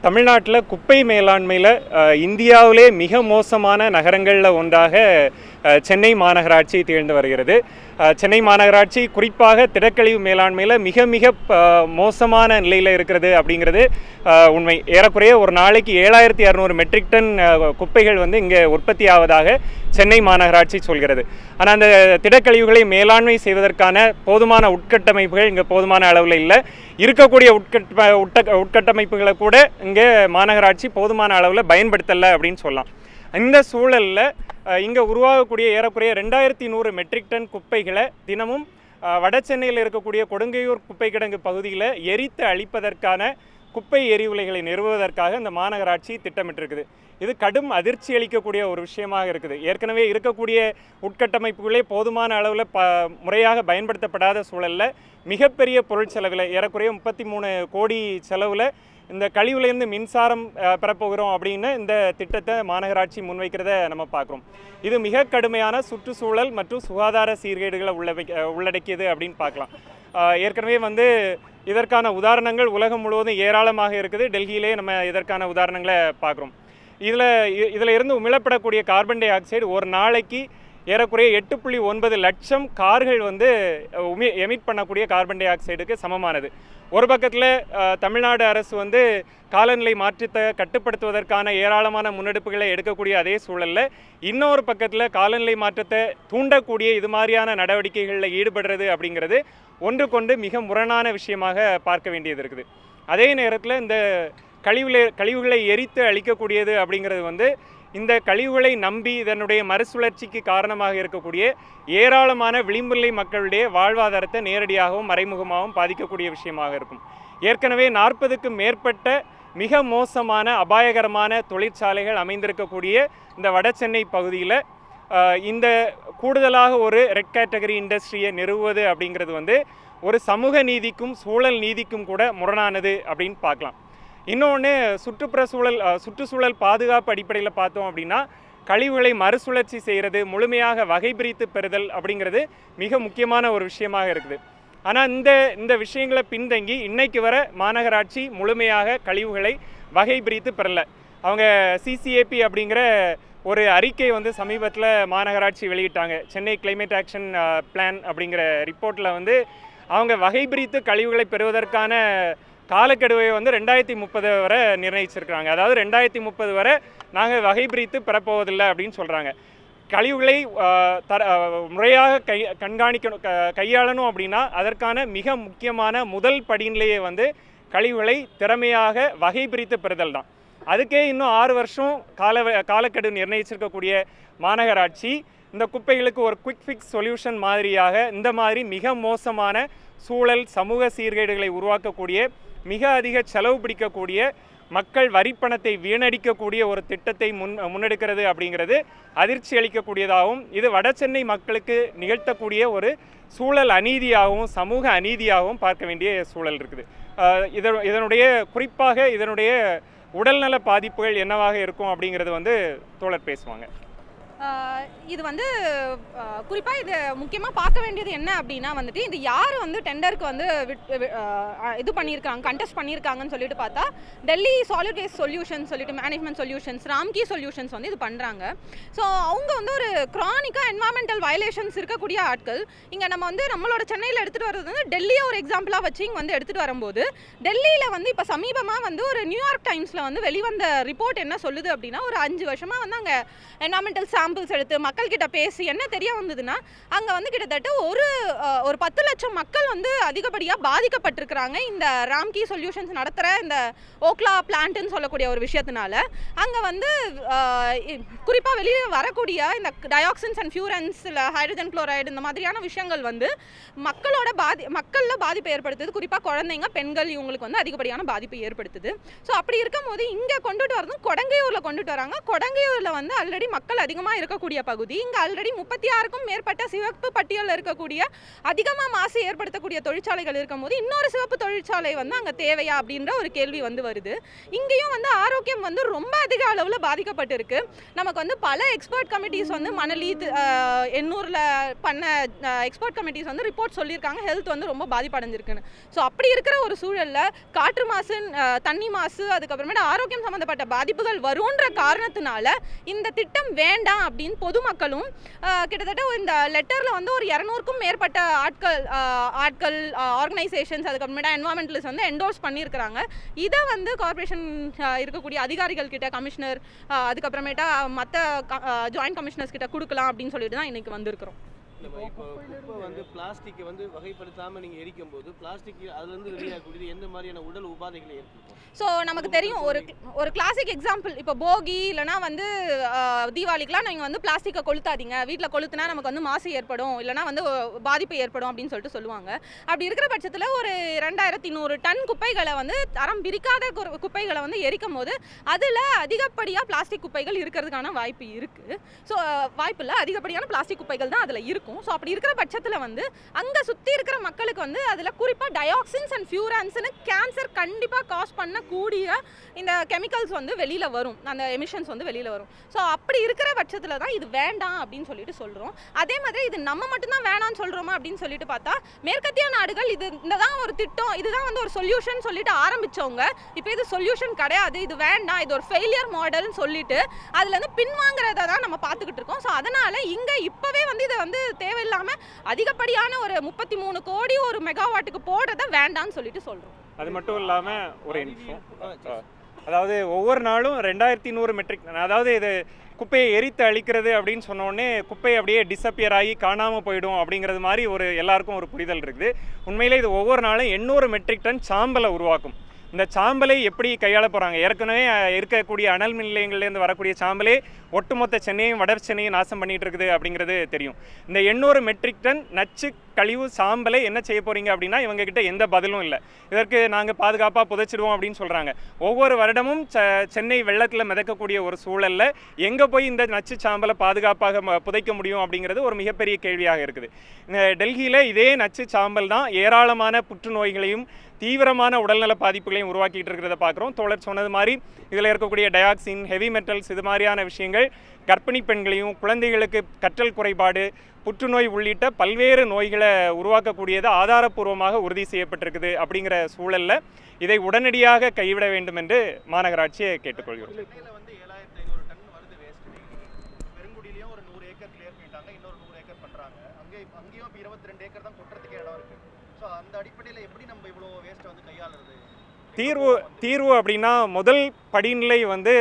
தமிழ்நாட்டில் குப்பை மேலாண்மையில் இந்தியாவிலே மிக மோசமான நகரங்களில் ஒன்றாக சென்னை மாநகராட்சி திகழ்ந்து வருகிறது. சென்னை மாநகராட்சி குறிப்பாக திடக்கழிவு மேலாண்மையில் மிக மிக மோசமான நிலையில் இருக்கிறது அப்படிங்கிறது உண்மை. ஏறக்குறைய ஒரு நாளைக்கு 7600 மெட்ரிக் டன் குப்பைகள் இங்கே உற்பத்தி ஆவதாக சென்னை மாநகராட்சி சொல்கிறது. ஆனால் அந்த திடக்கழிவுகளை மேலாண்மை செய்வதற்கான போதுமான உட்கட்டமைப்புகள் இங்கே போதுமான அளவில் இல்லை. இருக்கக்கூடிய உட்கட்டமைப்புகளை கூட இங்கே மாநகராட்சி போதுமான அளவில் பயன்படுத்தலை அப்படின்னு சொல்லலாம். இந்த சூழலில் இங்கே உருவாகக்கூடிய ஏறக்குறைய 2100 மெட்ரிக் டன் குப்பைகளை தினமும் வட சென்னையில் இருக்கக்கூடிய கொடுங்கையூர் குப்பை கிடங்கு பகுதியில் எரித்து அழிப்பதற்கான குப்பை எரிவுலைகளை நிறுவுவதற்காக இந்த மாநகராட்சி திட்டமிட்டிருக்குது. இது கடும் அதிர்ச்சி அளிக்கக்கூடிய ஒரு விஷயமாக இருக்குது. ஏற்கனவே இருக்கக்கூடிய உட்கட்டமைப்புகளே போதுமான அளவில் முறையாக பயன்படுத்தப்படாத சூழலில் மிகப்பெரிய பொருள் செலவில் ஏறக்குறைய 33 கோடி செலவில் இந்த கழிவுலேருந்து மின்சாரம் பெறப்போகிறோம் அப்படின்னு இந்த திட்டத்தை மாநகராட்சி முன்வைக்கிறத நம்ம பார்க்குறோம். இது மிக கடுமையான சுற்றுச்சூழல் மற்றும் சுகாதார சீர்கேடுகளை உள்ளடக்கியது அப்படின்னு பார்க்கலாம். ஏற்கனவே இதற்கான உதாரணங்கள் உலகம் முழுவதும் ஏராளமாக இருக்குது. டெல்லியிலே நம்ம இதற்கான உதாரணங்களை பார்க்குறோம். இதில் இருந்து உமிழப்படக்கூடிய கார்பன் டை ஆக்சைடு ஒரு நாளைக்கு ஏறக்குறைய 8.9 லட்சம் கார்கள் எமிட் பண்ணக்கூடிய கார்பன் டை ஆக்சைடுக்கு சமமானது. ஒரு பக்கத்தில் தமிழ்நாடு அரசு காலநிலை மாற்றத்தை கட்டுப்படுத்துவதற்கான ஏராளமான முன்னெடுப்புகளை எடுக்கக்கூடிய அதே சூழலில் இன்னொரு பக்கத்தில் காலநிலை மாற்றத்தை தூண்டக்கூடிய இது மாதிரியான நடவடிக்கைகளில் ஈடுபடுறது அப்படிங்கிறது ஒன்றுக்கொண்டு மிக முரணான விஷயமாக பார்க்க வேண்டியது இருக்குது. அதே நேரத்தில் இந்த கழிவுகளை எரித்து அழிக்கக்கூடியது அப்படிங்கிறது இந்த கழிவுகளை நம்பி இதனுடைய மறுசுழற்சிக்கு காரணமாக இருக்கக்கூடிய ஏராளமான விளிம்புநிலை மக்களுடைய வாழ்வாதாரத்தை நேரடியாகவும் மறைமுகமாகவும் பாதிக்கக்கூடிய விஷயமாக இருக்கும். ஏற்கனவே 40க்கும் மேற்பட்ட மிக மோசமான அபாயகரமான தொழிற்சாலைகள் அமைந்திருக்கக்கூடிய இந்த வட சென்னை பகுதியில் இந்த கூடுதலாக ஒரு ரெட் கேட்டகரி இண்டஸ்ட்ரியை நிறுவுவது அப்படிங்கிறது ஒரு சமூக நீதிக்கும் சூழல் நீதிக்கும் கூட முரணானது அப்படின்னு பார்க்கலாம். இன்னொன்று சுற்றுச்சூழல் பாதுகாப்பு அடிப்படையில் பார்த்தோம் அப்படின்னா கழிவுகளை மறுசுழற்சி செய்கிறது, முழுமையாக வகை பிரித்து பெறுதல் அப்படிங்கிறது மிக முக்கியமான ஒரு விஷயமாக இருக்குது. ஆனால் இந்த விஷயங்களை பின்தங்கி இன்னைக்கு வர மாநகராட்சி முழுமையாக கழிவுகளை வகை பிரித்து பெறலை. அவங்க சிசிஏபி அப்படிங்கிற ஒரு அறிக்கை சமீபத்தில் மாநகராட்சி வெளியிட்டாங்க. சென்னை கிளைமேட் ஆக்ஷன் பிளான் அப்படிங்கிற ரிப்போர்ட்டில் அவங்க வகை பிரித்து கழிவுகளை பெறுவதற்கான காலக்கெடுவை 2030 வரை நிர்ணயிச்சிருக்கிறாங்க. அதாவது 2030 வரை நாங்கள் வகை பிரித்து பெறப்போவதில்லை அப்படின்னு சொல்கிறாங்க. கழிவுகளை முறையாக கையாளணும் அப்படின்னா அதற்கான மிக முக்கியமான முதல் படிநிலையை கழிவுகளை திறமையாக வகை பிரித்து பெறுதல் தான். அதுக்கே இன்னும் 6 வருஷம் காலக்கெடு நிர்ணயிச்சிருக்கக்கூடிய மாநகராட்சி இந்த குப்பைகளுக்கு ஒரு குவிக் ஃபிக்ஸ் சொல்யூஷன் மாதிரியாக இந்த மாதிரி மிக மோசமான சூழல் சமூக சீர்கேடுகளை உருவாக்கக்கூடிய மிக அதிக செலவு பிடிக்கக்கூடிய மக்கள் வரிப்பணத்தை வீணடிக்கக்கூடிய ஒரு திட்டத்தை முன்னெடுக்கிறது அப்படிங்கிறது அதிர்ச்சி அளிக்கக்கூடியதாகவும் இது வட சென்னை மக்களுக்கு நிகழ்த்தக்கூடிய ஒரு சூழல் அநீதியாகவும் சமூக அநீதியாகவும் பார்க்க வேண்டிய சூழல் இருக்குது. குறிப்பாக இதனுடைய உடல்நல பாதிப்புகள் என்னவாக இருக்கும் அப்படிங்கிறது தோழர் பேசுவாங்க. இது குறிப்பாக இது முக்கியமாக பார்க்க வேண்டியது என்ன அப்படின்னா இது யார் டெண்டருக்கு இது பண்ணியிருக்காங்க, கண்டெஸ்ட் பண்ணியிருக்காங்கன்னு சொல்லிட்டு பார்த்தா டெல்லி சாலிட் வேஸ்ட் சொல்யூஷன்ஸ் சொல்லிட்டு மேனேஜ்மெண்ட் சொல்யூஷன்ஸ் ராம்கி சொல்யூஷன்ஸ் இது பண்ணுறாங்க. ஸோ அவங்க ஒரு க்ரானிக்காக என்வாயன்மெண்டல் வயலேஷன்ஸ் இருக்கக்கூடிய ஆட்கள். இங்கே நம்ம நம்மளோட சென்னையில் எடுத்துகிட்டு வர்றது டெல்லியை ஒரு எக்ஸாம்பிளாக வச்சு இங்கே எடுத்துகிட்டு வரும்போது டெல்லியில் இப்போ சமீபமாக ஒரு நியூயார்க் டைம்ஸில் வெளிவந்த ரிப்போர்ட் என்ன சொல்லுது அப்படின்னா ஒரு 5 வருஷமாக அங்கே என்வாயன்மெண்டல் சாம்பிள்ஸ் எடுத்து மக்கள்கிட்ட பேசி என்ன தெரிய வந்ததுன்னா அங்கே கிட்டத்தட்ட ஒரு 10 லட்சம் மக்கள் அதிகப்படியாக பாதிக்கப்பட்டிருக்கிறாங்க இந்த ராம்கி சொல்யூஷன்ஸ் நடத்துகிற இந்த ஓக்லா பிளான்ட்னு சொல்லக்கூடிய ஒரு விஷயத்தினால. அங்கே குறிப்பாக வெளியே வரக்கூடிய இந்த டயாக்சின்ஸ் அண்ட் ஃபியூரன்ஸ் இல்லை ஹைட்ரஜன் குளோரைடு இந்த மாதிரியான விஷயங்கள் மக்களில் பாதிப்பை ஏற்படுத்துது. குறிப்பாக குழந்தைங்க பெண்கள் இவங்களுக்கு அதிகப்படியான பாதிப்பை ஏற்படுத்துது. ஸோ அப்படி இருக்கும் போது இங்கே கொண்டுட்டு வரதும் கொடங்கையூரில் கொண்டுட்டு வராங்க. கொடங்கையூரில் ஆல்ரெடி மக்கள் அதிகமாக இருக்கக்கூடிய பகுதி. இங்கே ஆல்ரெடி 36க்கும் மேற்பட்ட சிவப்பு பட்டியலில் இருக்கக்கூடிய அதிகமாக மாசு ஏற்படுத்தக்கூடிய தொழிற்சாலைகள் இருக்கும்போது இன்னொரு சிவப்பு தொழிற்சாலை வந்து அங்கே தேவையா அப்படின்ற ஒரு கேள்வி வந்து வருது. இங்கேயும் வந்து ஆரோக்கியம் வந்து ரொம்ப அதிக அளவில் பாதிக்கப்பட்டிருக்கு. நமக்கு வந்து பல எக்ஸ்பர்ட் கமிட்டிஸ் வந்து மணலி எண்ணூரில் பண்ண எக்ஸ்பர்ட் கமிட்டிஸ் வந்து ரிப்போர்ட் சொல்லியிருக்காங்க ஹெல்த் வந்து ரொம்ப பாதிப்படைஞ்சிருக்குன்னு. ஸோ அப்படி இருக்கிற ஒரு சூழலில் காற்று மாசு, தண்ணி மாசு, அதுக்கப்புறமேட்டு ஆரோக்கியம் சம்மந்தப்பட்ட பாதிப்புகள் வரும்ன்ற காரணத்தினால இந்த திட்டம் வேண்டாம் அப்படின்னு பொதுமக்களும் கிட்டத்தட்ட இந்த லெட்டரில் வந்து ஒரு 200க்கும் மேற்பட்ட ஆட்கள் ஆர்கனைசேஷன்ஸ் அதுக்கப்புறமேட்டா என்வாரன்மெண்டலிஸ்ட் வந்து என்டோர்ஸ் பண்ணியிருக்கிறாங்க. இதை வந்து கார்பரேஷன் இருக்கக்கூடிய அதிகாரிகள் கிட்ட, கமிஷனர், அதுக்கப்புறமேட்டா மற்ற ஜாயிண்ட் கமிஷனர்ஸ் கிட்ட கொடுக்கலாம் அப்படின்னு சொல்லிட்டு தான் இன்னைக்கு வந்திருக்கிறோம். இப்போ வந்து பிளாஸ்டிக்கை வந்து வகைப்படுத்தாமல் நீங்கள் எரிக்கும் போது பிளாஸ்டிக் அதுலேருந்து வெளியாகக்கூடியது எந்த மாதிரியான உடல் உபாதைகளை ஏற்படுத்தும்? ஸோ நமக்கு தெரியும் ஒரு கிளாசிக் எக்ஸாம்பிள், இப்போ போகி இல்லைனா வந்து தீபாவளிக்கெலாம் நீங்கள் வந்து பிளாஸ்டிக்கை கொளுத்தாதீங்க, வீட்டில் கொளுத்துனா நமக்கு வந்து மாசு ஏற்படும், இல்லைனா வந்து பாதிப்பு ஏற்படும் அப்படின்னு சொல்லிட்டு சொல்லுவாங்க. அப்படி இருக்கிற பட்சத்தில் ஒரு 2100 டன் குப்பைகளை வந்து தரம் பிரிக்காத குப்பைகளை வந்து எரிக்கும் போது அதில் அதிகப்படியாக பிளாஸ்டிக் குப்பைகள் இருக்கிறதுக்கான வாய்ப்பு இருக்குது. ஸோ வாய்ப்பு இல்லை, அதிகப்படியான பிளாஸ்டிக் குப்பைகள் தான் அதில் இருக்கும். ஸோ அப்படி இருக்கிற பட்சத்தில் வந்து அங்கே சுற்றி இருக்கிற மக்களுக்கு வந்து அதில் குறிப்பாக டயாக்சின்ஸ் அண்ட் ஃபியூரான்ஸ்னு கேன்சர் கண்டிப்பாக காஸ் பண்ணக்கூடிய இந்த கெமிக்கல்ஸ் வந்து வெளியில் வரும், அந்த எமிஷன்ஸ் வந்து வெளியில் வரும். ஸோ அப்படி இருக்கிற பட்சத்தில் தான் இது வேண்டாம் அப்படின்னு சொல்லிட்டு சொல்கிறோம். அதே மாதிரி இது நம்ம மட்டும்தான் வேணாம்னு சொல்கிறோமா அப்படின்னு சொல்லிட்டு பார்த்தா மேற்கத்திய நாடுகள் இந்த தான் ஒரு திட்டம், இதுதான் வந்து ஒரு சொல்யூஷன் சொல்லிட்டு ஆரம்பித்தவங்க இப்போ இது சொல்யூஷன் கிடையாது, இது வேண்டாம், இது ஒரு ஃபெயிலியர் மாடல்னு சொல்லிட்டு அதுலேருந்து பின்வாங்கிறத தான் நம்ம பார்த்துக்கிட்டு இருக்கோம். ஸோ அதனால் இங்கே இப்போவே வந்து இதை வந்து தேவையில்லாமல் அதிகப்படியான ஒரு 33 கோடி ஒரு மெகாவாட்டுக்கு போடுறத வேண்டாம்னு சொல்லிட்டு சொல்கிறோம். அது மட்டும் இல்லாமல் ஒரு நிமிஷம், அதாவது ஒவ்வொரு நாளும் 2100 மெட்ரிக் டன், அதாவது இது குப்பையை எரித்து அழிக்கிறது அப்படின்னு சொன்னோடனே குப்பை அப்படியே டிஸப்பியர் ஆகி காணாமல் போயிடும் அப்படிங்கிறது மாதிரி எல்லாருக்கும் ஒரு புரிதல் இருக்குது. உண்மையிலே இது ஒவ்வொரு நாளும் 800 மெட்ரிக் டன் சாம்பலை உருவாக்கும். இந்த சாம்பலை எப்படி கையாள போகிறாங்க? ஏற்கனவே இருக்கக்கூடிய அனல் மின் நிலையங்கள்லேருந்து வரக்கூடிய சாம்பலே ஒட்டுமொத்த சென்னையும் வட சென்னையும் நாசம் பண்ணிகிட்டு இருக்குது அப்படிங்கிறது தெரியும். இந்த 800 மெட்ரிக் டன் நச்சு கழிவு சாம்பலை என்ன செய்ய போகிறீங்க அப்படின்னா இவங்ககிட்ட எந்த பதிலும் இல்லை. இதற்கு நாங்கள் பாதுகாப்பாக புதைச்சிடுவோம் அப்படின்னு சொல்கிறாங்க. ஒவ்வொரு வருடமும் சென்னை வெள்ளத்தில் மிதக்கக்கூடிய ஒரு சூழலில் எங்கே போய் இந்த நச்சு சாம்பலை பாதுகாப்பாக புதைக்க முடியும் அப்படிங்கிறது ஒரு மிகப்பெரிய கேள்வியாக இருக்குது. டெல்லியில் இதே நச்சு சாம்பல் தான் ஏராளமான புற்றுநோய்களையும் தீவிரமான உடல்நல பாதிப்புகளையும் உருவாக்கிட்டு இருக்கிறத பார்க்குறோம். தோழர் சொன்னது மாதிரி இதில் இருக்கக்கூடிய டயாக்சின், ஹெவி மெட்டல்ஸ், இது மாதிரியான விஷயங்கள் கர்ப்பிணி பெண்களையும் குழந்தைகளுக்கு கற்றல் குறைபாடு, புற்றுநோய் உள்ளிட்ட பல்வேறு நோய்களை உருவாக்கக்கூடியது ஆதாரப்பூர்வமாக உறுதி செய்யப்பட்டிருக்குது. அப்படிங்கிற சூழலில் இதை உடனடியாக கைவிட வேண்டும் என்று மாநகராட்சியை கேட்டுக்கொள்கிறோம். பெருங்குடியிலையும் ஒரு 100 ஏக்கர் கிளியர் பண்ணிட்டாங்க, இன்னொரு 100 ஏக்கர் பண்ணுறாங்க. அங்கேயும் 22 ஏக்கர் தான் கொட்டுறதுக்கே இடம் இருக்குது. ஸோ அந்த அடிப்படையில் எப்படி நம்ம இவ்வளோ வேஸ்ட்டை வந்து கையாளுறது? தீர்வு அப்படின்னா முதல் படிநிலை வந்து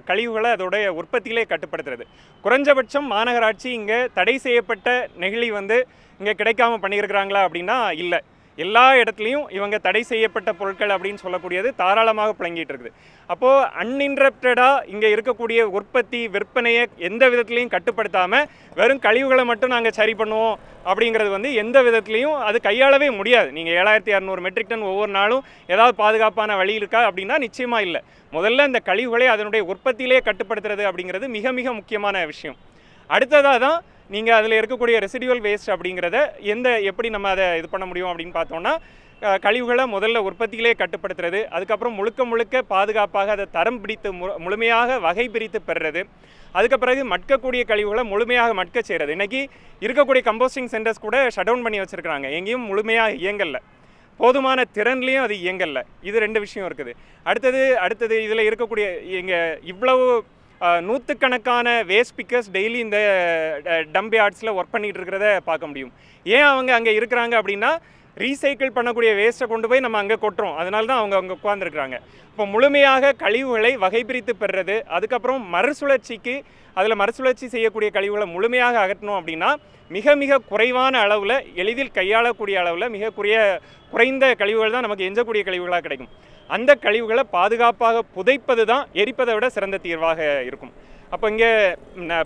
கழிவுகளை அதோடைய உற்பத்தியிலே கட்டுப்படுத்துறது. குறைஞ்சபட்சம் மாநகராட்சி இங்கே தடை செய்யப்பட்ட நெகிழி வந்து இங்கே கிடைக்காம பண்ணியிருக்கிறாங்களா அப்படின்னா இல்லை. எல்லா இடத்துலையும் இவங்க தடை செய்யப்பட்ட பொருட்கள் அப்படின்னு சொல்லக்கூடியது தாராளமாக புழங்கிட்டு இருக்குது. அப்போது அன்இன்டரப்டடாக இங்கே இருக்கக்கூடிய உற்பத்தி விற்பனையை எந்த விதத்துலையும் கட்டுப்படுத்தாமல் வெறும் கழிவுகளை மட்டும் நாங்கள் சரி பண்ணுவோம் அப்படிங்கிறது வந்து எந்த விதத்துலையும் அது கையாளவே முடியாது. நீங்கள் 7600 மெட்ரிக் டன் ஒவ்வொரு நாளும் ஏதாவது பாதுகாப்பான வழி இருக்கா அப்படின்னா நிச்சயமாக இல்லை. முதல்ல இந்த கழிவுகளை அதனுடைய உற்பத்தியிலே கட்டுப்படுத்துறது அப்படிங்கிறது மிக மிக முக்கியமான விஷயம். அடுத்ததாக தான் நீங்கள் அதில் இருக்கக்கூடிய ரெசிடியூவல் வேஸ்ட் அப்படிங்கிறத எப்படி நம்ம அதை இது பண்ண முடியும் அப்படின்னு பார்த்தோன்னா கழிவுகளை முதல்ல உற்பத்தியிலே கட்டுப்படுத்துறது, அதுக்கப்புறம் முழுக்க பாதுகாப்பாக அதை தரம் பிடித்து முழுமையாக வகை பிரித்து பெறுறது, அதுக்கு பிறகு மட்கக்கூடிய கழிவுகளை முழுமையாக மட்க செய்கிறது. இன்றைக்கி இருக்கக்கூடிய கம்போஸ்டிங் சென்டர்ஸ் கூட ஷட் டவுன் பண்ணி வச்சுருக்கிறாங்க, எங்கேயும் முழுமையாக இயங்கலை, போதுமான திறன்லேயும் அது இயங்கலை. இது 2 விஷயம் இருக்குது. அடுத்தது இதில் இருக்கக்கூடிய இங்கே இவ்வளவு நூற்றுக்கணக்கான வேஸ்ட் பிக்கர்ஸ் டெய்லி இந்த டம்ப் யார்ட்ஸில் ஒர்க் பண்ணிகிட்டு இருக்கிறத பார்க்க முடியும். ஏன் அவங்க அங்கே இருக்கிறாங்க அப்படின்னா ரீசைக்கிள் பண்ணக்கூடிய வேஸ்ட்டை கொண்டு போய் நம்ம அங்கே கொட்டுறோம், அதனால தான் அவங்க அங்கே உட்காந்துருக்குறாங்க. இப்போ முழுமையாக கழிவுகளை வகை பிரித்து பெறுறது, அதுக்கப்புறம் மறுசுழற்சி செய்யக்கூடிய கழிவுகளை முழுமையாக அகற்றணும் அப்படின்னா மிக குறைவான அளவில் எளிதில் கையாளக்கூடிய அளவில் குறைந்த கழிவுகள் தான் நமக்கு எஞ்சக்கூடிய கழிவுகளாக கிடைக்கும். அந்த கழிவுகளை பாதுகாப்பாக புதைப்பது தான் எரிப்பதை விட சிறந்த தீர்வாக இருக்கும். அப்போ இங்கே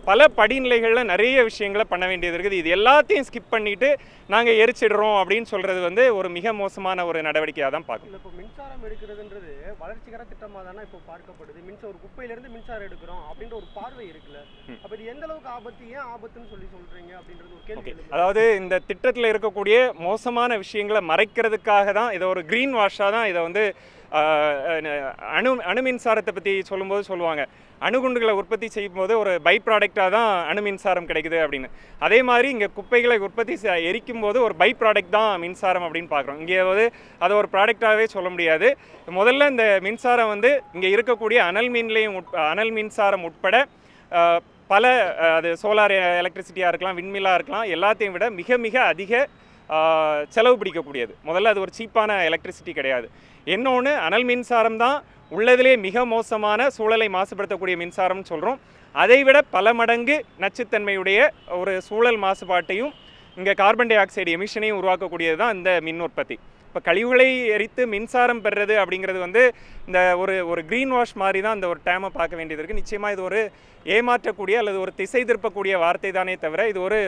பல படிநிலைகளில் நிறைய விஷயங்களை பண்ண வேண்டியது இருக்குது. இது எல்லாத்தையும் ஸ்கிப் பண்ணிவிட்டு நாங்கள் எரிச்சிடுறோம் அப்படின்னு சொல்கிறது வந்து ஒரு மிக மோசமான ஒரு நடவடிக்கையாக தான் பார்க்கணும். இப்போ மின்சாரம் எடுக்கிறதுன்றது வளர்ச்சிகர திட்டமாக தானே இப்போ பார்க்கப்படுது. ஒரு குப்பையிலேருந்து மின்சாரம் எடுக்கிறோம் அப்படின்ற ஒரு பார்வை இருக்குல்ல, அப்போ இது எந்த அளவுக்கு ஆபத்து, ஏன் ஆபத்துன்னு சொல்கிறீங்க அப்படின்றது ஒரு கேள்வி. அதாவது இந்த திட்டத்தில் இருக்கக்கூடிய மோசமான விஷயங்களை மறைக்கிறதுக்காக தான் இதை ஒரு க்ரீன் வாஷாக தான் இதை வந்து அணு மின்சாரத்தை பற்றி சொல்லும்போது சொல்லுவாங்க, அணுகுண்டுகளை உற்பத்தி செய்யும் போது ஒரு பை ப்ராடக்டாக தான் அணு மின்சாரம் கிடைக்குது அப்படின்னு. அதே மாதிரி இங்கே குப்பைகளை உற்பத்தி எரிக்கும் போது ஒரு பை ப்ராடக்ட் தான் மின்சாரம் அப்படின்னு பார்க்குறோம். இங்கே வந்து அதை ஒரு ப்ராடக்டாகவே சொல்ல முடியாது. முதல்ல இந்த மின்சாரம் வந்து இங்கே இருக்கக்கூடிய அனல் மின்சாரம் உட்பட பல அது சோலார் எலக்ட்ரிசிட்டியாக இருக்கலாம், விண்மில்லாக இருக்கலாம், எல்லாத்தையும் விட மிக மிக அதிக செலவு பிடிக்கக்கூடியது. முதல்ல அது ஒரு சீப்பான எலக்ட்ரிசிட்டி கிடையாது. இன்னொன்று, அனல் மின்சாரம் தான் உள்ளதிலே மிக மோசமான சூழலை மாசுபடுத்தக்கூடிய மின்சாரம்னு சொல்கிறோம். அதைவிட பல மடங்கு நச்சுத்தன்மையுடைய ஒரு சூழல் மாசுபாட்டையும் இங்கே கார்பன் டை ஆக்சைடு எமிஷனையும் உருவாக்கக்கூடியது தான் இந்த மின் உற்பத்தி. இப்போ கழிவுகளை எரித்து மின்சாரம் பெறுறது அப்படிங்கிறது வந்து இந்த ஒரு க்ரீன் வாஷ் மாதிரி தான் இந்த ஒரு டேமை பார்க்க வேண்டியது இருக்குது. நிச்சயமாக இது ஒரு ஏமாற்றக்கூடிய அல்லது ஒரு திசை திருப்பக்கூடிய வார்த்தை தானே தவிர இது ஒரு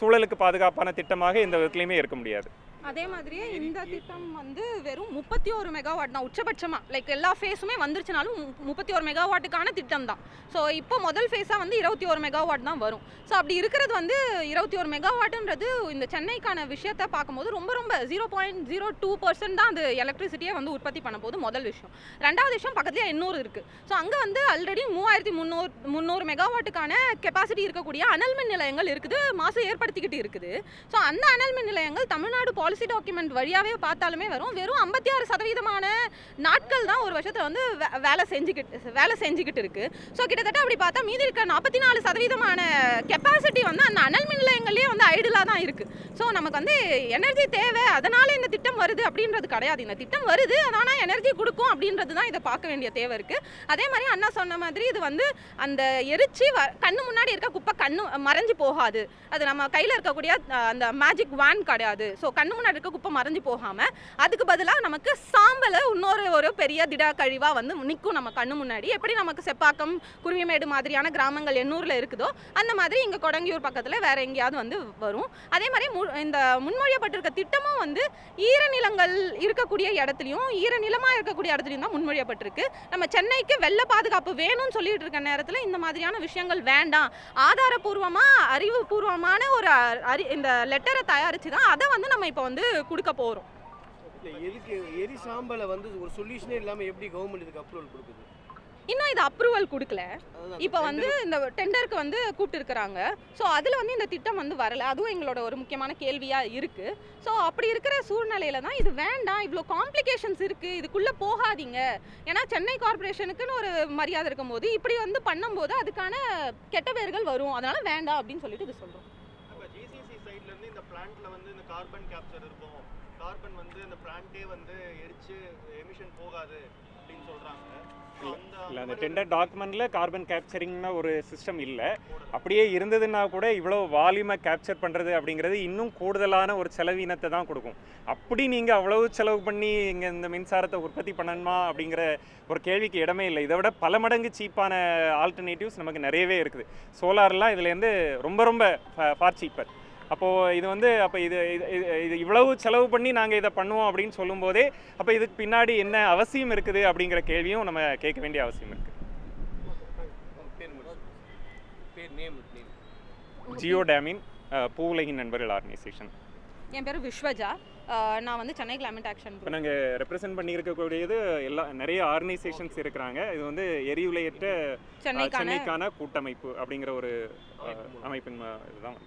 சூழலுக்கு பாதுகாப்பான திட்டமாக எந்த விதத்துலையுமே இருக்க முடியாது. அதே மாதிரியே இந்த திட்டம் வந்து வெறும் 31 மெகாவாட் தான் உச்சபட்சமாக, லைக் எல்லா ஃபேஸுமே வந்துருச்சுனாலும் 31 மெகாவாட்டுக்கான திட்டம் தான். ஸோ இப்போ முதல் ஃபேஸாக வந்து 21 மெகாவாட் தான் வரும். ஸோ அப்படி இருக்கிறது வந்து 21 மெகாவாட்டுன்றது இந்த சென்னைக்கான விஷயத்தை பார்க்கும்போது ரொம்ப 0.02% தான் அந்த எலக்ட்ரிசிட்டியை வந்து உற்பத்தி பண்ண போது முதல் விஷயம். ரெண்டாவது விஷயம், பக்கத்துலேயே 800 இருக்குது. ஸோ அங்கே வந்து ஆல்ரெடி 3300 மெகாவாட்டுக்கான கெப்பாசிட்டி இருக்கக்கூடிய அனல் மின் நிலையங்கள் இருக்குது, மாசு ஏற்படுத்திக்கிட்டு இருக்குது. ஸோ அந்த அனல் மின் நிலையங்கள் தமிழ்நாடு பாலிசி டாக்குமெண்ட் வழியாகவே பார்த்தாலுமே வெறும் 56% நாட்கள் தான் ஒரு வருஷத்தில் வந்து வேலை செஞ்சுக்கிட்டு இருக்கு. ஸோ கிட்டத்தட்ட அப்படி பார்த்தா மீதி இருக்க 44% கெப்பாசிட்டி வந்து அந்த அனல் மின் நிலையங்கள்லேயே வந்து ஐடிலாக தான் இருக்குது. ஸோ நமக்கு வந்து எனர்ஜி தேவை, அதனால இந்த திட்டம் வருது அப்படின்றது கிடையாது. இந்த திட்டம் வருது, ஆனால் எனர்ஜி கொடுக்கும் அப்படின்றது தான் இதை பார்க்க வேண்டிய தேவை இருக்குது. அதே மாதிரி அண்ணா சொன்ன மாதிரி இது வந்து அந்த எரிச்சி கண்ணு முன்னாடி இருக்க குப்பை கண்ணு மறைஞ்சு போகாது. அது நம்ம கையில் இருக்கக்கூடிய அந்த மேஜிக் வேன் கிடையாது. ஸோ கண்ணு முன்னாடி இருக்க குப்பை மறைஞ்சு போகாமல் அதுக்கு பதிலாக நமக்கு சாம்பலை ஒரு பெரிய திட கழிவாக வந்து நிற்கும் நம்ம கண்ணு முன்னாடி. எப்படி நமக்கு செப்பாக்கம், குருவிமேடு மாதிரியான கிராமங்கள் 800 இருக்குதோ அந்த மாதிரி இங்கே கொடங்கியூர் பக்கத்தில் வேற எங்கேயாவது வந்து வரும். அதே மாதிரி இந்த முன்மொழியப்பட்டிருக்க திட்டமும் வந்து ஈரநிலங்கள் இருக்கக்கூடிய இடத்துலையும் ஈரநிலமாக இருக்கக்கூடிய இடத்துலையும் தான் முன்மொழியப்பட்டிருக்கு. நம்ம சென்னைக்கு வெள்ள பாதுகாப்பு வேணும்னு சொல்லிட்டு இருக்க நேரத்தில் இந்த மாதிரியான விஷயங்கள் வேண்டாம், ஆதாரபூர்வமாக அறிவுபூர்வமான ஒரு இந்த லெட்டரை தயாரித்து தான் அதை வந்து நம்ம இப்போ வந்து கொடுக்க போகிறோம். எதுக்கு எரி சாம்பலை வந்து ஒரு சொல்யூஷனே இல்லாமல் எப்படி கவர்மெண்ட் இதுக்கு அப்ரூவல் கொடுக்குது? இன்னும் இது அப்ரூவல் கொடுக்கல. இப்போ வந்து இந்த டெண்டருக்கு வந்து கூப்பிட்டு இருக்கிறாங்க. ஸோ அதில் வந்து இந்த திட்டம் வந்து வரல. அதுவும் எங்களோட ஒரு முக்கியமான கேள்வியாக இருக்குது. ஸோ அப்படி இருக்கிற சூழ்நிலையில தான் இது வேண்டாம், இவ்வளோ காம்ப்ளிகேஷன்ஸ் இருக்குது, இதுக்குள்ளே போகாதீங்க. ஏன்னா சென்னை கார்பரேஷனுக்குன்னு ஒரு மரியாதை இருக்கும்போது இப்படி வந்து பண்ணும்போது அதுக்கான கெட்ட பேர்கள் வரும், அதனால வேண்டாம் அப்படின்னு சொல்லிட்டு இது சொல்கிறோம். இப்போ ஜிசிசி சைட்லேருந்து இந்த பிளான்ட்டில் வந்து இந்த கார்பன் கேப்சர் இருக்கும், கார்பன் வந்து இந்த பிளான்ட்டே வந்து எரிச்சு எமிஷன் போகாது அப்படின்னு சொல்கிறாங்க. இல்லை, அந்த டெண்டர் டாக்குமெண்ட்டில் கார்பன் கேப்சரிங்னா ஒரு சிஸ்டம் இல்லை. அப்படியே இருந்ததுன்னா கூட இவ்வளோ வால்யூமை கேப்சர் பண்ணுறது அப்படிங்கிறது இன்னும் கூடுதலான ஒரு செலவினத்தை தான் கொடுக்கும். அப்படி நீங்கள் அவ்வளவு செலவு பண்ணி இங்கே இந்த மின்சாரத்தை உற்பத்தி பண்ணணுமா அப்படிங்கிற ஒரு கேள்விக்கு இடமே இல்லை. இதை விட பல மடங்கு சீப்பான ஆல்டர்னேட்டிவ்ஸ் நமக்கு நிறையவே இருக்குது. சோலார்லாம் இதுலேருந்து ரொம்ப ஃபார் சீப்பர். அப்போது இது வந்து இது இவ்வளவு செலவு பண்ணி நாங்கள் இதை பண்ணுவோம் அப்படின்னு சொல்லும்போதே அப்போ இதுக்கு பின்னாடி என்ன அவசியம் இருக்குது அப்படிங்கிற கேள்வியும் நம்ம கேட்க வேண்டிய அவசியம் இருக்குது. ஜியோ டேமின் பூவுலகின் நண்பர்கள் ஆர்கனைசேஷன். என் பேர் விஸ்வஜா. நான் வந்து சென்னை கிளைமேட் ஆக்ஷன் இப்போ நாங்கள் ரெப்ரசென்ட் பண்ணியிருக்கக்கூடியது நிறைய ஆர்கனைசேஷன்ஸ் இருக்கிறாங்க. இது வந்து எரியுலையற்ற சென்னைக்கான கூட்டமைப்பு அப்படிங்கிற ஒரு அமைப்பின் இதுதான்.